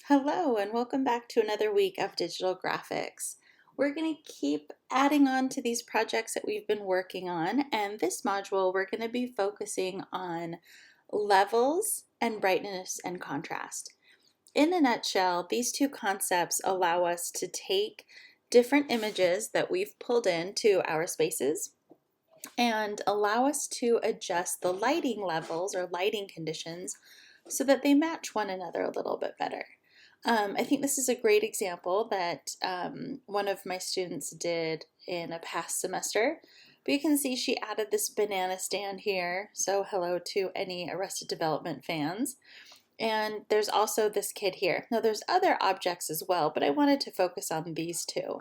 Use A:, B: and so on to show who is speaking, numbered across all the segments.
A: Hello, and welcome back to another week of digital graphics. We're going to keep adding on to these projects that we've been working on, and this module we're going to be focusing on levels and brightness and contrast. In a nutshell, these two concepts allow us to take different images that we've pulled into our spaces and allow us to adjust the lighting levels or lighting conditions so that they match one another a little bit better. I think this is a great example that one of my students did in a past semester. But you can see she added this banana stand here, so hello to any Arrested Development fans. And there's also this kid here. Now there's other objects as well, but I wanted to focus on these two.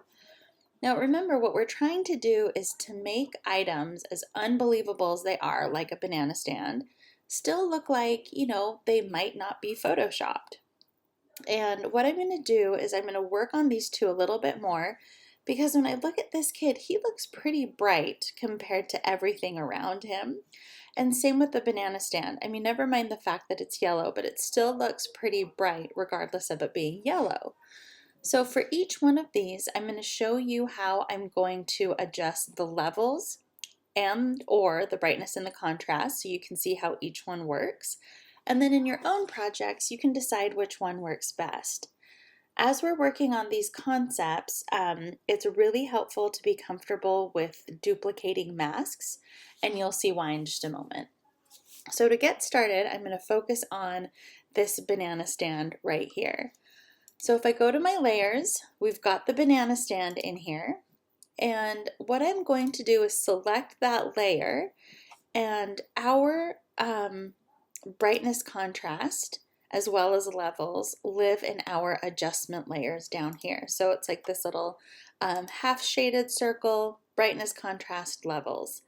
A: Now remember, what we're trying to do is to make items as unbelievable as they are, like a banana stand, still look like, they might not be photoshopped. And what I'm going to do is I'm going to work on these two a little bit more because when I look at this kid, he looks pretty bright compared to everything around him. And same with the banana stand. I mean, never mind the fact that it's yellow, but it still looks pretty bright regardless of it being yellow. So for each one of these, I'm going to show you how I'm going to adjust the levels and or the brightness and the contrast so you can see how each one works. And then in your own projects, you can decide which one works best. As we're working on these concepts, it's really helpful to be comfortable with duplicating masks, and you'll see why in just a moment. So to get started, I'm going to focus on this banana stand right here. So if I go to my layers, we've got the banana stand in here. And what I'm going to do is select that layer, and our brightness contrast as well as levels live in our adjustment layers down here. So it's like this little half shaded circle, brightness contrast levels.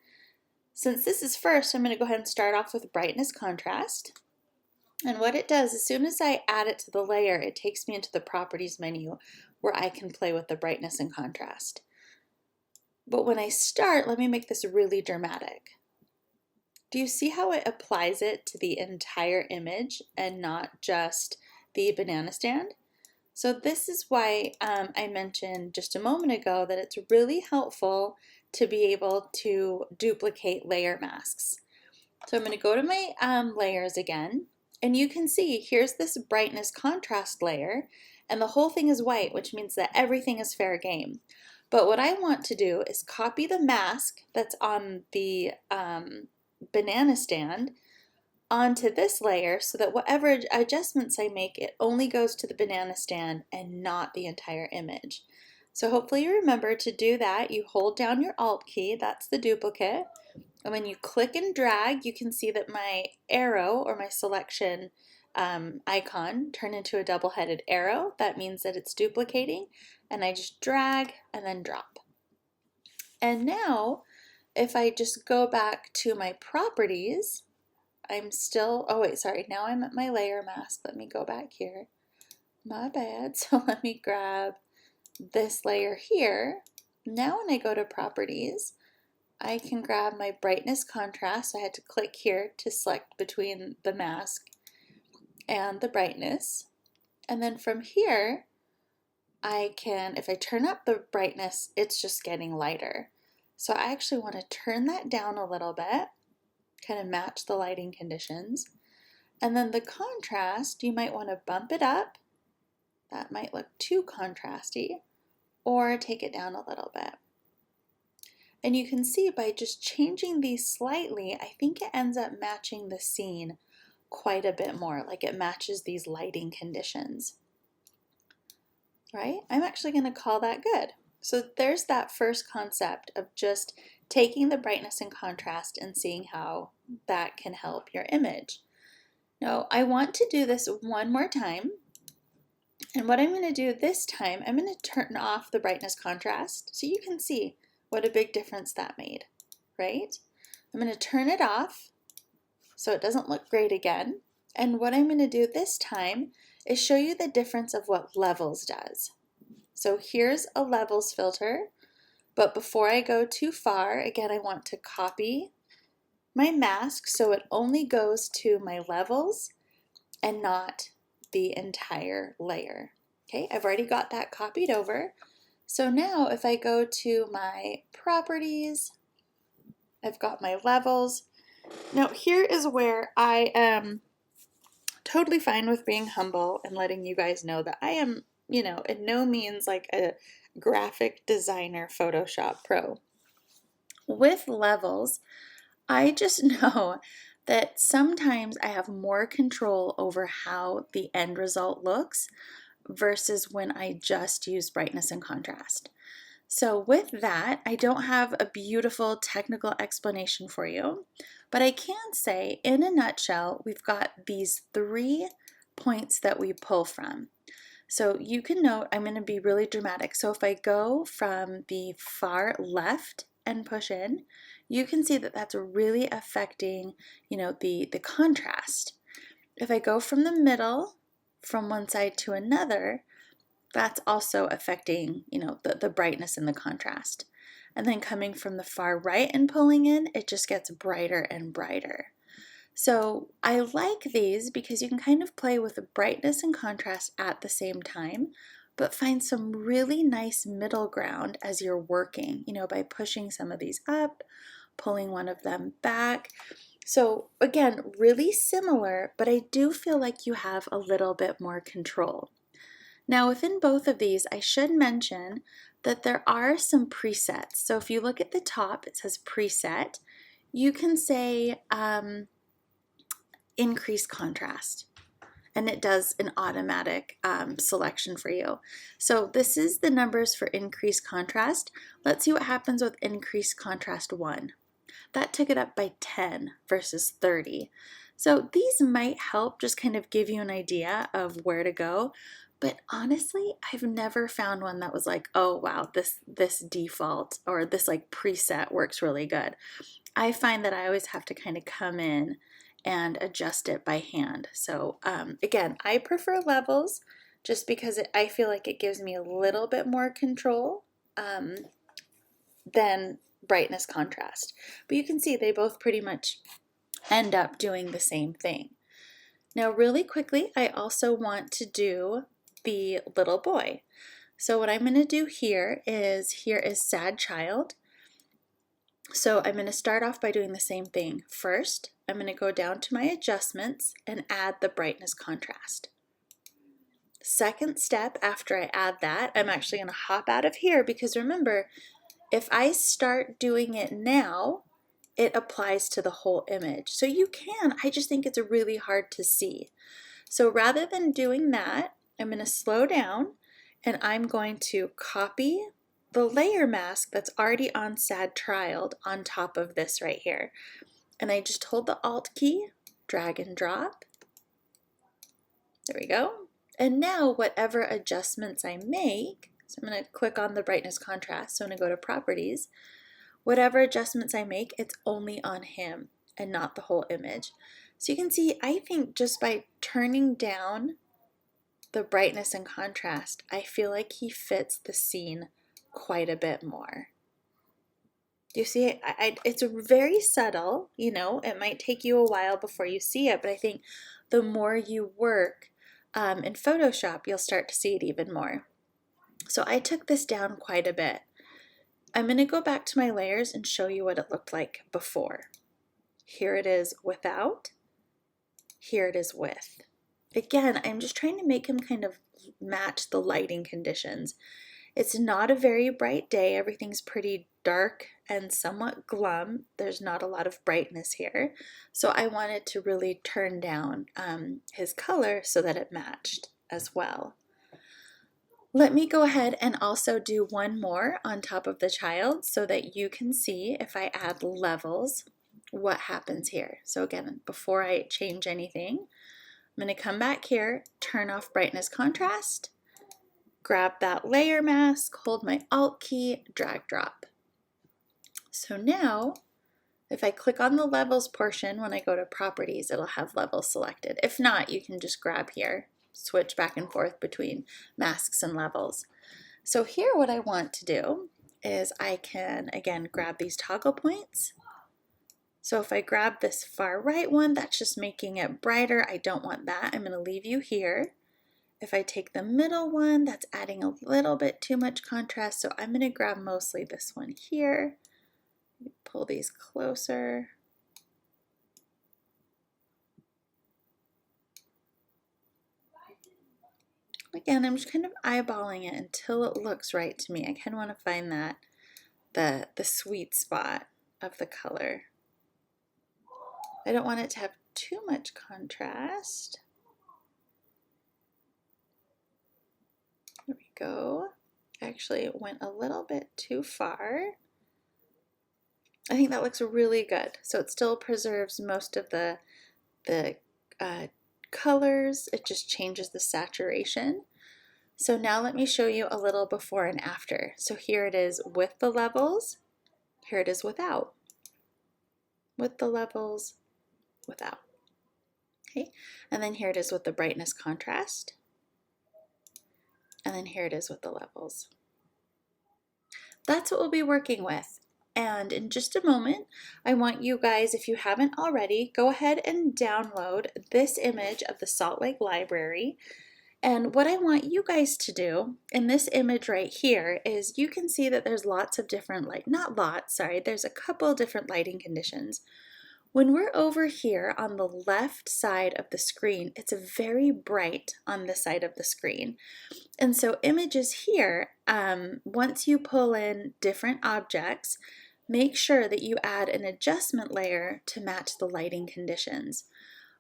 A: Since this is first, I'm going to go ahead and start off with brightness contrast. And what it does, as soon as I add it to the layer, it takes me into the properties menu where I can play with the brightness and contrast. But when I start, let me make this really dramatic. Do you see how it applies it to the entire image and not just the banana stand? So this is why I mentioned just a moment ago that it's really helpful to be able to duplicate layer masks. So I'm going to go to my layers again, and you can see here's this brightness contrast layer, and the whole thing is white, which means that everything is fair game. But what I want to do is copy the mask that's on the banana stand onto this layer so that whatever adjustments I make, it only goes to the banana stand and not the entire image. So hopefully you remember to do that. You hold down your Alt key, that's the duplicate, and when you click and drag, you can see that my arrow or my selection icon turned into a double-headed arrow. That means that it's duplicating, and I just drag and then drop. And now if I just go back to my properties, I'm still, oh wait, sorry, now I'm at my layer mask. Let me go back here. My bad. So let me grab this layer here. Now when I go to properties, I can grab my brightness contrast. I had to click here to select between the mask and the brightness. And then from here, I can, if I turn up the brightness, it's just getting lighter. So I actually want to turn that down a little bit, kind of match the lighting conditions. And then the contrast, you might want to bump it up. That might look too contrasty, or take it down a little bit. And you can see by just changing these slightly, I think it ends up matching the scene quite a bit more, like it matches these lighting conditions. Right? I'm actually going to call that good. So there's that first concept of just taking the brightness and contrast and seeing how that can help your image. Now I want to do this one more time, and what I'm going to do this time, I'm going to turn off the brightness contrast so you can see what a big difference that made, right? I'm going to turn it off so it doesn't look great again, and what I'm going to do this time is show you the difference of what levels does. So here's a levels filter, but before I go too far, again, I want to copy my mask so it only goes to my levels and not the entire layer. Okay, I've already got that copied over. So now if I go to my properties, I've got my levels. Now here is where I am totally fine with being humble and letting you guys know that I am, in no means like a graphic designer Photoshop pro. With levels, I just know that sometimes I have more control over how the end result looks versus when I just use brightness and contrast. So with that, I don't have a beautiful technical explanation for you, but I can say in a nutshell, we've got these 3 points that we pull from. So you can note, I'm going to be really dramatic. So if I go from the far left and push in, you can see that that's really affecting, the contrast. If I go from the middle, from one side to another, that's also affecting, the brightness and the contrast. And then coming from the far right and pulling in, it just gets brighter and brighter. So I like these because you can kind of play with the brightness and contrast at the same time, but find some really nice middle ground as you're working, by pushing some of these up, pulling one of them back. So again, really similar, but I do feel like you have a little bit more control. Now within both of these, I should mention that there are some presets. So if you look at the top, it says preset. You can say increase contrast, and it does an automatic selection for you. So this is the numbers for increased contrast. Let's see what happens with increased contrast 1. That took it up by 10 versus 30. So these might help just kind of give you an idea of where to go. But honestly, I've never found one that was like, oh wow, this default or this like preset works really good. I find that I always have to kind of come in and adjust it by hand. So again, I prefer levels just because I feel like it gives me a little bit more control than brightness contrast. But you can see they both pretty much end up doing the same thing. Now really quickly, I also want to do the little boy. So what I'm going to do here is sad child. So I'm going to start off by doing the same thing. First, I'm going to go down to my adjustments and add the brightness contrast. Second step, after I add that, I'm actually going to hop out of here because remember, if I start doing it now, it applies to the whole image. So you can, I just think it's really hard to see. So rather than doing that, I'm going to slow down and I'm going to copy the layer mask that's already on Sad Child on top of this right here. And I just hold the Alt key, drag and drop. There we go. And now whatever adjustments I make, so I'm going to click on the brightness contrast, so I'm going to go to properties. Whatever adjustments I make, it's only on him and not the whole image. So you can see, I think just by turning down the brightness and contrast, I feel like he fits the scene quite a bit more. Do you see it? It's very subtle, it might take you a while before you see it, but I think the more you work in Photoshop, you'll start to see it even more. So I took this down quite a bit. I'm going to go back to my layers and show you what it looked like before. Here it is without, here it is with. Again, I'm just trying to make him kind of match the lighting conditions. It's not a very bright day. Everything's pretty dark and somewhat glum. There's not a lot of brightness here. So I wanted to really turn down his color so that it matched as well. Let me go ahead and also do one more on top of the child so that you can see if I add levels, what happens here. So again, before I change anything, I'm going to come back here, turn off brightness contrast, grab that layer mask, hold my Alt key, drag drop. So now, if I click on the levels portion when I go to properties, it'll have levels selected. If not, you can just grab here, switch back and forth between masks and levels. So here what I want to do is I can, again, grab these toggle points. So if I grab this far right one, that's just making it brighter. I don't want that. I'm going to leave you here. If I take the middle one, that's adding a little bit too much contrast, so I'm going to grab mostly this one here. Pull these closer. Again, I'm just kind of eyeballing it until it looks right to me. I kind of want to find that the sweet spot of the color. I don't want it to have too much contrast. There we go. Actually, it went a little bit too far. I think that looks really good. So it still preserves most of the colors. It just changes the saturation. So now let me show you a little before and after. So here it is with the levels. Here it is without. With the levels, without. Okay, and then here it is with the brightness contrast. And then here it is with the levels. That's what we'll be working with. And in just a moment, I want you guys, if you haven't already, go ahead and download this image of the Salt Lake Library. And what I want you guys to do in this image right here is you can see that there's lots of different there's a couple different lighting conditions. When we're over here on the left side of the screen, it's very bright on this side of the screen. And so images here, once you pull in different objects, make sure that you add an adjustment layer to match the lighting conditions.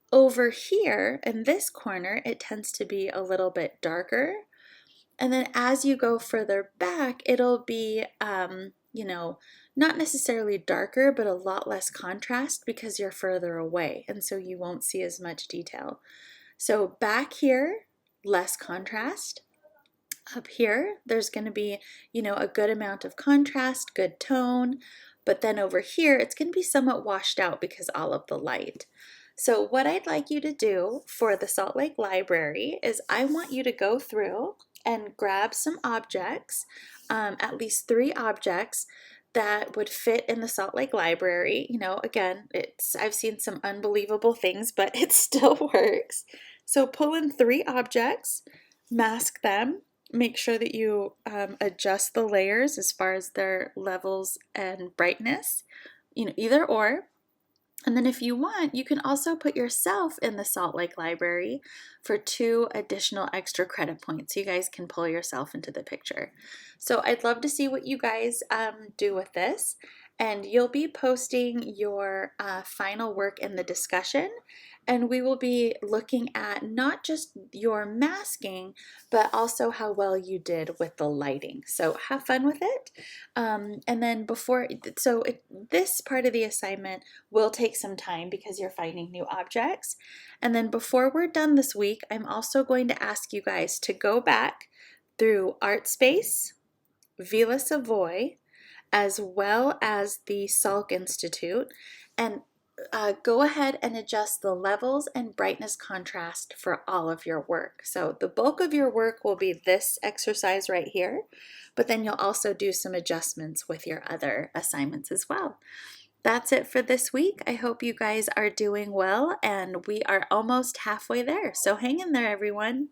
A: Over here in this corner, it tends to be a little bit darker. And then as you go further back, it'll be, not necessarily darker, but a lot less contrast because you're further away. And so you won't see as much detail. So back here, less contrast. Up here, there's going to be, a good amount of contrast, good tone. But then over here, it's going to be somewhat washed out because all of the light. So what I'd like you to do for the Salt Lake Library is I want you to go through and grab some objects, at least 3 objects that would fit in the Salt Lake Library. Again, I've seen some unbelievable things, but it still works. So pull in 3 objects, mask them, make sure that you adjust the layers as far as their levels and brightness, either or. And then if you want, you can also put yourself in the Salt Lake Library for 2 additional extra credit points. You guys can pull yourself into the picture. So I'd love to see what you guys do with this. And you'll be posting your final work in the discussion. And we will be looking at not just your masking, but also how well you did with the lighting. So have fun with it. And then this part of the assignment will take some time because you're finding new objects. And then before we're done this week, I'm also going to ask you guys to go back through ArtSpace, Villa Savoy, as well as the Salk Institute, and go ahead and adjust the levels and brightness contrast for all of your work. So the bulk of your work will be this exercise right here, but then you'll also do some adjustments with your other assignments as well. That's it for this week. I hope you guys are doing well, and we are almost halfway there. So hang in there, everyone.